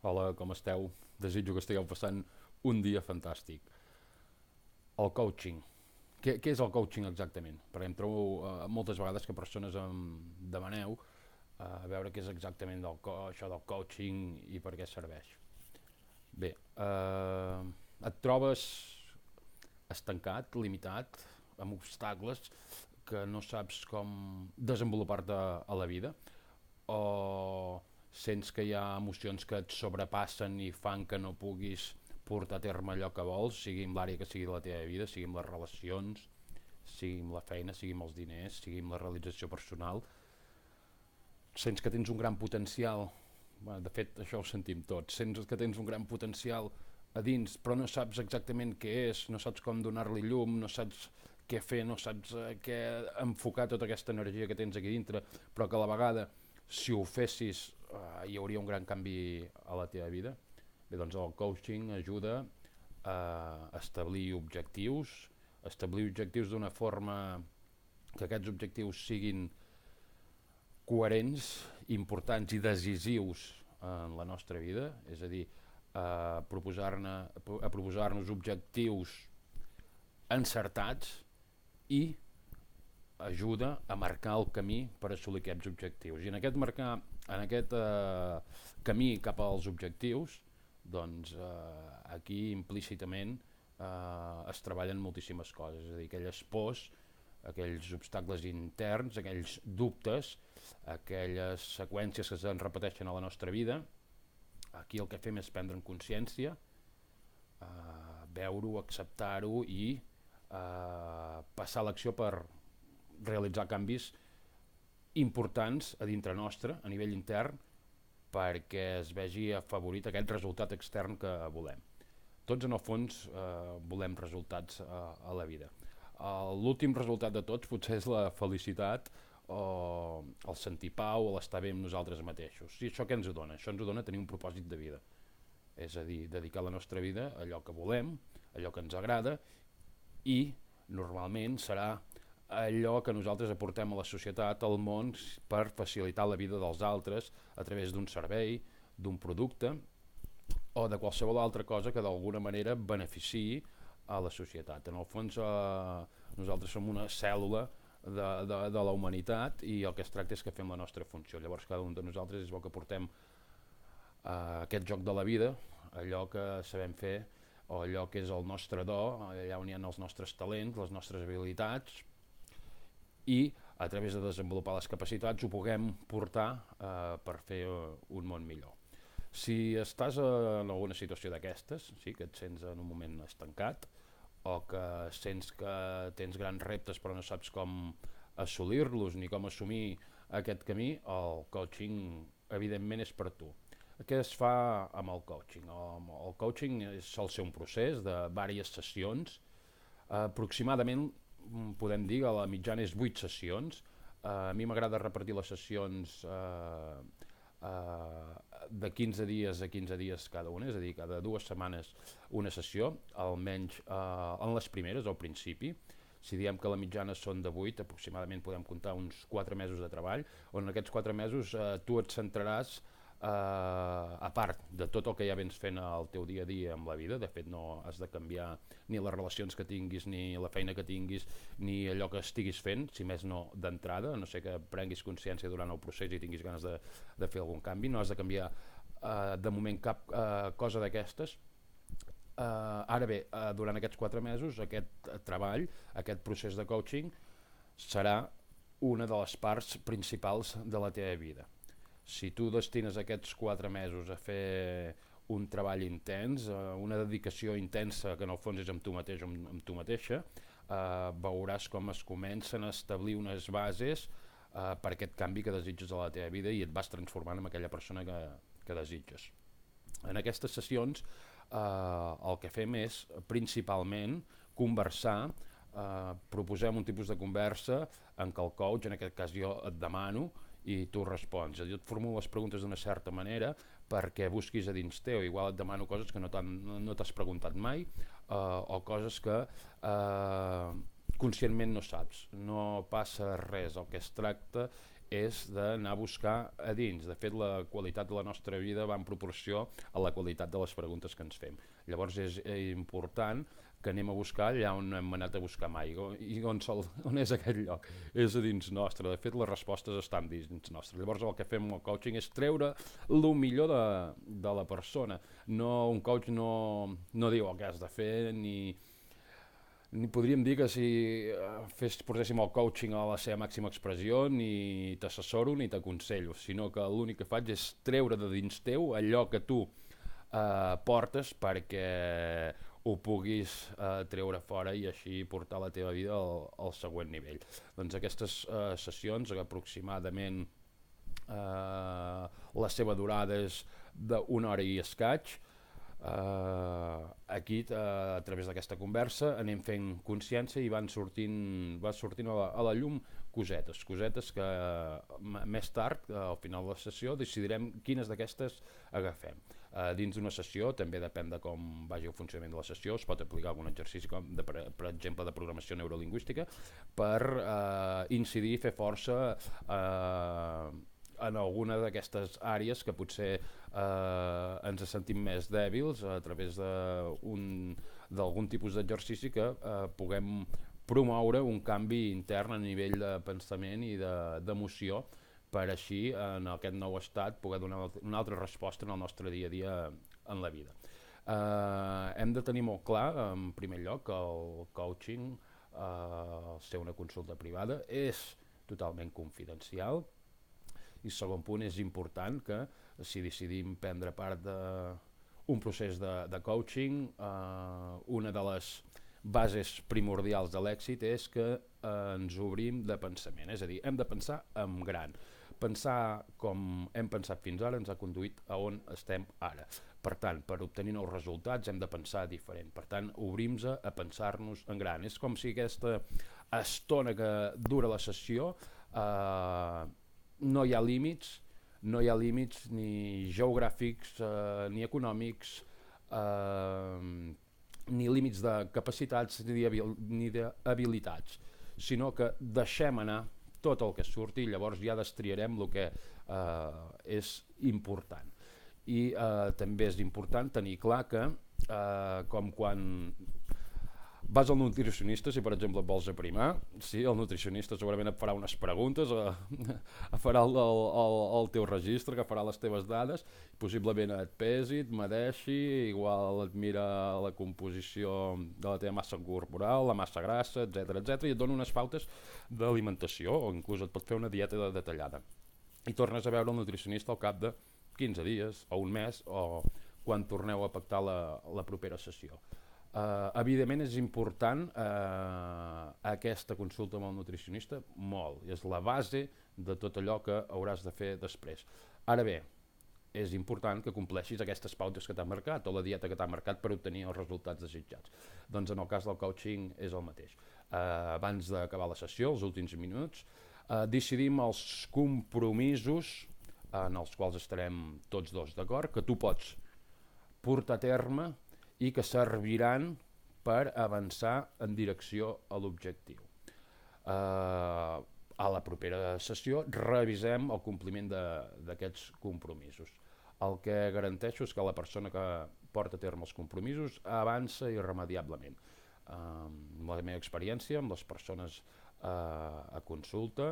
Hola, com esteu? Desitjo que estigueu passant un dia fantàstic. El coaching. Què és el coaching exactament? Perquè em trobo moltes vegades que persones em demaneu a veure què és exactament això del coaching i per què serveix. Bé, et trobes estancat, limitat, amb obstacles que no saps com desenvolupar-te a la vida o sents que hi ha emocions que et sobrepassen i fan que no puguis portar a terme allò que vols, sigui en l'àrea que sigui de la teva vida, sigui amb les relacions, sigui amb la feina, sigui amb els diners, sigui amb la realització personal. Sents que tens un gran potencial, bueno, de fet això ho sentim tots, sents que tens un gran potencial a dins, però no saps exactament què és, no saps com donar-li llum, no saps què fer, no saps què enfocar tota aquesta energia que tens aquí dintre, però que a la vegada, si ho fessis, hi hauria un gran canvi a la teva vida. Bé, doncs el coaching ajuda a establir objectius d'una forma que aquests objectius siguin coherents, importants i decisius en la nostra vida, és a dir, a proposar-nos objectius encertats i ajuda a marcar el camí per assolir aquests objectius. I en aquest camí cap als objectius, doncs aquí implícitament es treballen moltíssimes coses, és a dir, aquelles pors, aquells obstacles interns, aquells dubtes, aquelles seqüències que es repeteixen a la nostra vida. Aquí el que fem és prendre en consciència, veure-ho, acceptar-ho i passar a l'acció per realitzar canvis importants a dintre nostre, a nivell intern, perquè es vegi afavorit aquest resultat extern que volem. Tots en el fons volem resultats a la vida. L'últim resultat de tots potser és la felicitat o el sentir pau o l'estar bé amb nosaltres mateixos. I això què ens ho dona? Això ens ho dona tenir un propòsit de vida. És a dir, dedicar la nostra vida a allò que volem, allò que ens agrada, i normalment serà allò que nosaltres aportem a la societat, al món, per facilitar la vida dels altres a través d'un servei, d'un producte o de qualsevol altra cosa que d'alguna manera beneficiï a la societat. En el fons nosaltres som una cèl·lula de la humanitat i el que es tracta és que fem la nostra funció. Llavors cada un de nosaltres és bo que portem aquest joc de la vida, allò que sabem fer o allò que és el nostre do, allà on hi ha els nostres talents, les nostres habilitats, i a través de desenvolupar les capacitats ho puguem portar per fer un món millor. Si estàs en alguna situació d'aquestes, sí, que et sents en un moment estancat o que sents que tens grans reptes però no saps com assolir-los ni com assumir aquest camí, el coaching evidentment és per tu. Què es fa amb el coaching? El coaching sol ser un procés de diverses sessions, aproximadament podem dir que la mitjana és 8 sessions. A mi m'agrada repartir les sessions de 15 dies a 15 dies cada una, és a dir, cada 2 setmanes una sessió, almenys en les primeres, al principi. Si diem que la mitjana són de 8, aproximadament podem comptar uns 4 mesos de treball, on en aquests 4 mesos tu et centraràs, a part de tot el que ja vens fent al teu dia a dia amb la vida. De fet no has de canviar ni les relacions que tinguis, ni la feina que tinguis, ni allò que estiguis fent, si més no d'entrada, a no ser que prenguis consciència durant el procés i tinguis ganes de fer algun canvi. No has de canviar de moment cap cosa d'aquestes. Ara bé, durant aquests 4 mesos aquest treball, aquest procés de coaching serà una de les parts principals de la teva vida. Si tu destines aquests 4 mesos a fer un treball intens, una dedicació intensa que en el fons és amb tu mateix o amb tu mateixa, veuràs com es comencen a establir unes bases per aquest canvi que desitges a la teva vida i et vas transformant en aquella persona que desitges. En aquestes sessions el que fem és principalment conversar, proposem un tipus de conversa en què el coach, en aquest cas jo, et demano i tu respons. Jo et formulo les preguntes d'una certa manera perquè busquis a dins teu. Igual et demano coses que no t'has preguntat mai o coses que conscientment no saps. No passa res, el que es tracta és d'anar a buscar a dins. De fet, la qualitat de la nostra vida va en proporció a la qualitat de les preguntes que ens fem. Llavors és important que anem a buscar allà on no hem anat a buscar mai. I on és aquell lloc? És a dins nostre. De fet, les respostes estan dins nostre. Llavors el que fem amb el coaching és treure el millor de la persona. No, un coach no diu el que has de fer, ni podríem dir que si portéssim el coaching a la seva màxima expressió, ni t'assessoro ni t'aconsello, sinó que l'únic que faig és treure de dins teu allò que tu portes perquè ho puguis treure fora i així portar la teva vida al següent nivell. Doncs aquestes sessions aproximadament la seva durada és d'una hora i escaig. Aquí a través d'aquesta conversa anem fent consciència i va sortint a la llum cosetes que més tard al final de la sessió decidirem quines d'aquestes agafem. Dins d'una sessió també depèn de com vagi el funcionament de la sessió, es pot aplicar algun exercici com per exemple de programació neurolingüística per incidir i fer força en alguna d'aquestes àrees que potser ens sentim més dèbils a través d'algun tipus d'exercici que puguem promoure un canvi intern a nivell de pensament i d'emoció per així en aquest nou estat poder donar una altra resposta en el nostre dia a dia en la vida. Hem de tenir molt clar, en primer lloc, que el coaching, ser una consulta privada, és totalment confidencial. I segon punt, és important que si decidim prendre part d'un procés de coaching, una de les bases primordials de l'èxit és que ens obrim de pensament, és a dir, hem de pensar en gran. Pensar com hem pensat fins ara ens ha conduït a on estem ara. Per tant, per obtenir nous resultats hem de pensar diferent. Per tant, obrim-nos a pensar-nos en gran. És com si aquesta estona que dura la sessió no hi ha límits ni geogràfics, ni econòmics, ni límits de capacitats ni d'habilitats, sinó que deixem anar tot el que surti i llavors ja destriarem el que és important. I també és important tenir clar que com quan vas al nutricionista, si per exemple et vols aprimar, sí, el nutricionista segurament et farà unes preguntes, farà el teu registre, que farà les teves dades, possiblement et pesi, et medeixi, igual et mira la composició de la teva massa corporal, la massa grassa, etc i et dona unes pautes d'alimentació o inclús et pot fer una dieta detallada. I tornes a veure el nutricionista al cap de 15 dies o un mes o quan torneu a pactar la propera sessió. Evidentment és important aquesta consulta amb el nutricionista, molt, és la base de tot allò que hauràs de fer després. Ara bé, és important que compleixis aquestes pautes que t'ha marcat o la dieta que t'ha marcat per obtenir els resultats desitjats. Doncs en el cas del coaching és el mateix. Abans d'acabar la sessió, els últims minuts, decidim els compromisos en els quals estarem tots dos d'acord, que tu pots portar a terme i que serviran per avançar en direcció a l'objectiu. A la propera sessió revisem el compliment d'aquests compromisos. El que garanteixo és que la persona que porta a terme els compromisos avança irremediablement. Amb la meva experiència, amb les persones a consulta,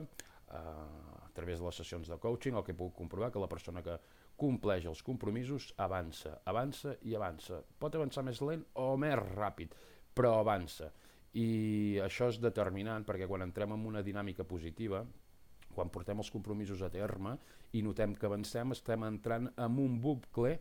a través de les sessions de coaching, el que puc comprovar que la persona que compleix els compromisos, avança i avança. Pot avançar més lent o més ràpid, però avança. I això és determinant perquè quan entrem en una dinàmica positiva, quan portem els compromisos a terme i notem que avancem, estem entrant en un bucle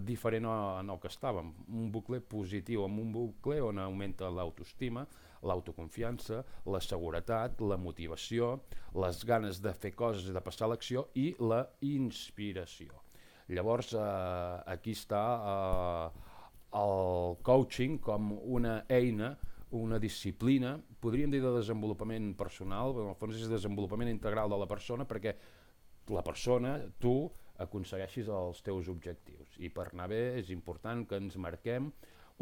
diferent en el que estàvem, un bucle positiu, en un bucle on augmenta l'autoestima, l'autoconfiança, la seguretat, la motivació, les ganes de fer coses i de passar a l'acció i la inspiració. Llavors aquí està el coaching com una eina, una disciplina, podríem dir de desenvolupament personal, però en el fons és desenvolupament integral de la persona perquè la persona, tu, aconsegueixis els teus objectius. I per anar bé és important que ens marquem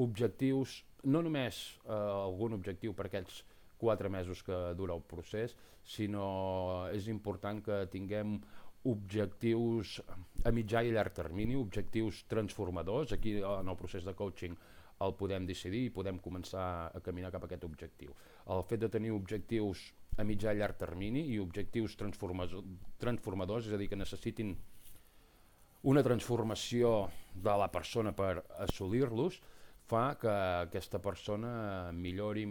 objectius, no només algun objectiu per aquells 4 mesos que dura el procés, sinó és important que tinguem objectius a mitjà i llarg termini, objectius transformadors. Aquí en el procés de coaching el podem decidir i podem començar a caminar cap a aquest objectiu. El fet de tenir objectius a mitjà i llarg termini i objectius transformadors, és a dir, que necessitin una transformació de la persona per assolir-los, fa que aquesta persona millori,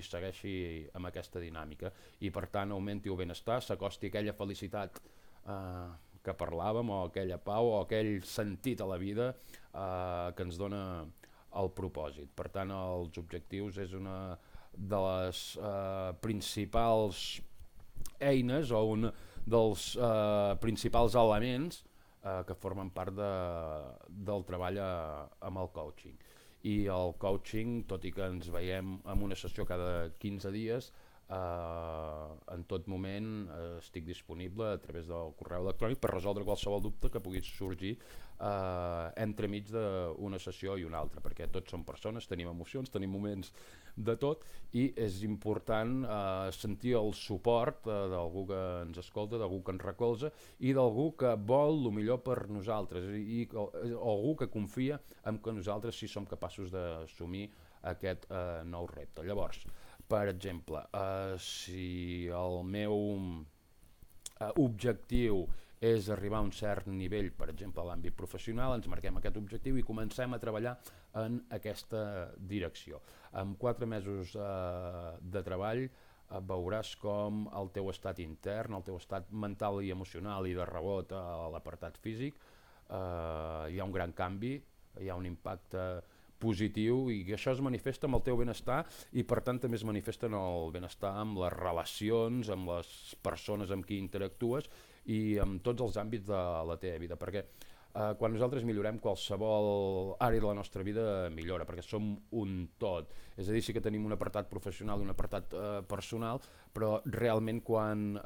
segueixi amb aquesta dinàmica i per tant augmenti el benestar, s'acosti a aquella felicitat que parlàvem, o aquella pau o aquell sentit a la vida que ens dona el propòsit. Per tant, els objectius és una de les principals eines o un dels principals elements que formen part del treball amb el coaching. I el coaching, tot i que ens veiem en una sessió cada 15 dies, en tot moment estic disponible a través del correu electrònic per resoldre qualsevol dubte que pugui sorgir entremig d'una sessió i una altra, perquè tots som persones, tenim emocions, tenim moments de tot i és important sentir el suport d'algú que ens escolta, d'algú que ens recolza i d'algú que vol el millor per nosaltres i algú que confia en que nosaltres sí som capaços d'assumir aquest nou repte. Llavors, per exemple, si el meu objectiu és arribar a un cert nivell, per exemple, a l'àmbit professional, ens marquem aquest objectiu i comencem a treballar en aquesta direcció. En 4 mesos de treball veuràs com el teu estat intern, el teu estat mental i emocional i de rebot a l'apartat físic, hi ha un gran canvi, hi ha un impacte positiu i això es manifesta amb el teu benestar i per tant també es manifesta en el benestar amb les relacions, amb les persones amb qui interactues i amb tots els àmbits de la teva vida, perquè quan nosaltres millorem qualsevol àrea de la nostra vida millora, perquè som un tot, és a dir, sí que tenim un apartat professional i un apartat personal, però realment quan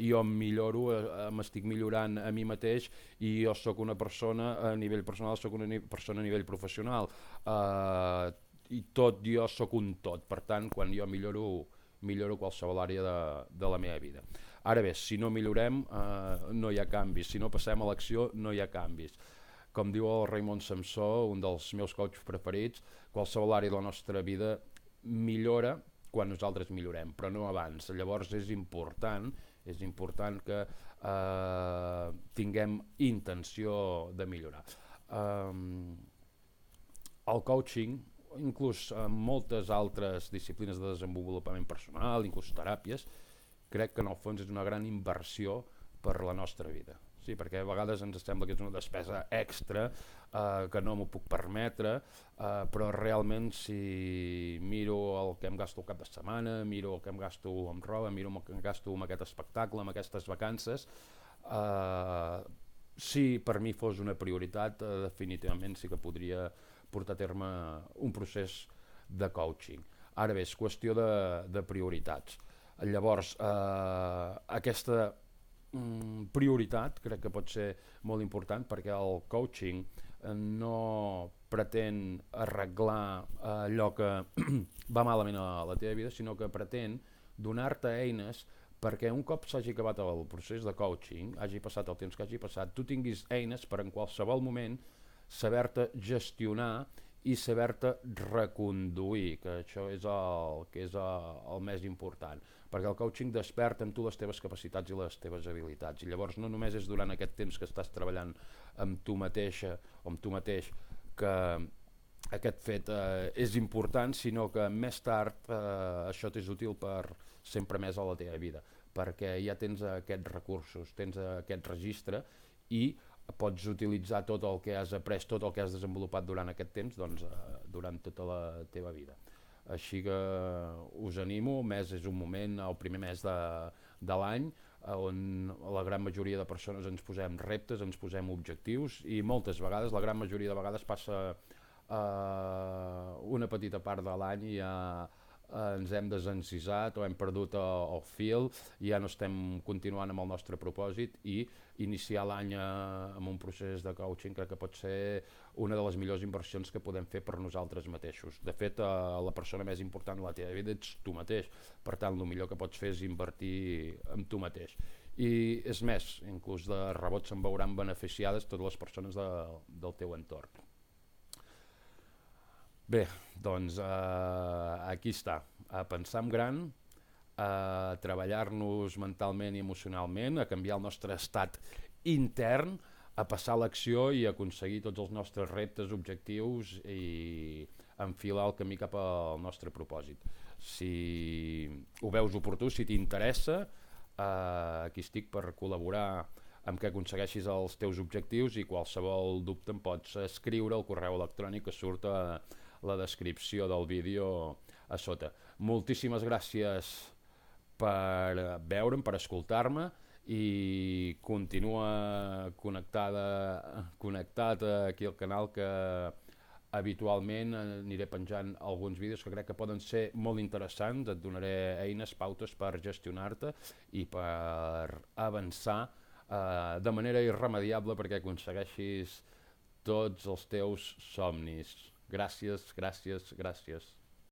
jo em milloro, m'estic millorant a mi mateix i jo sóc una persona a nivell personal, sóc una persona a nivell professional i tot jo sóc un tot, per tant quan jo milloro qualsevol àrea de la meva vida. Ara bé, si no millorem no hi ha canvis, si no passem a l'acció no hi ha canvis. Com diu el Raymond Samsó, un dels meus coaches preferits, qualsevol àrea de la nostra vida millora quan nosaltres millorem, però no abans. Llavors és important que tinguem intenció de millorar. El coaching, inclús en moltes altres disciplines de desenvolupament personal, inclús teràpies, crec que en el fons és una gran inversió per la nostra vida. Sí, perquè a vegades ens sembla que és una despesa extra, que no m'ho puc permetre, però realment si miro el que em gasto el cap de setmana, miro el que em gasto amb roba, miro el que em gasto amb aquest espectacle, amb aquestes vacances, si per mi fos una prioritat, definitivament sí que podria portar a terme un procés de coaching. Ara bé, és qüestió de prioritats. Llavors, aquesta prioritat crec que pot ser molt important perquè el coaching no pretén arreglar allò que va malament a la teva vida, sinó que pretén donar-te eines perquè un cop s'hagi acabat el procés de coaching, hagi passat el temps que hagi passat, tu tinguis eines per en qualsevol moment saber-te gestionar i saber-te reconduir, que això és el més important, perquè el coaching desperta en tu les teves capacitats i les teves habilitats, i llavors no només és durant aquest temps que estàs treballant amb tu mateixa o amb tu mateix que aquest fet és important, sinó que més tard això t'és útil per sempre més a la teva vida, perquè ja tens aquests recursos, tens aquest registre i pots utilitzar tot el que has après, tot el que has desenvolupat durant aquest temps, doncs, durant tota la teva vida. Així que us animo, és un moment, el primer mes de l'any, on la gran majoria de persones ens posem reptes, ens posem objectius i moltes vegades, la gran majoria de vegades passa una petita part de l'any ja ens hem desencisat o hem perdut el fil i ja no estem continuant amb el nostre propòsit, i iniciar l'any amb un procés de coaching crec que pot ser una de les millors inversions que podem fer per nosaltres mateixos. De fet, la persona més important de la teva vida ets tu mateix, per tant el millor que pots fer és invertir en tu mateix. I és més, inclús de rebot se'n veuran beneficiades totes les persones del teu entorn. Bé, doncs aquí està, a pensar en gran, a treballar-nos mentalment i emocionalment, a canviar el nostre estat intern, a passar a l'acció i aconseguir tots els nostres reptes, objectius i enfilar el camí cap al nostre propòsit. Si ho veus oportú, si t'interessa, aquí estic per col·laborar amb què aconsegueixis els teus objectius, i qualsevol dubte em pots escriure al correu electrònic que surt a la descripció del vídeo a sota. Moltíssimes gràcies per veure'm, per escoltar-me, i continua connectat aquí al canal, que habitualment aniré penjant alguns vídeos que crec que poden ser molt interessants. Et donaré eines, pautes per gestionar-te i per avançar de manera irremediable perquè aconsegueixis tots els teus somnis. Gràcies, gràcies, gràcies.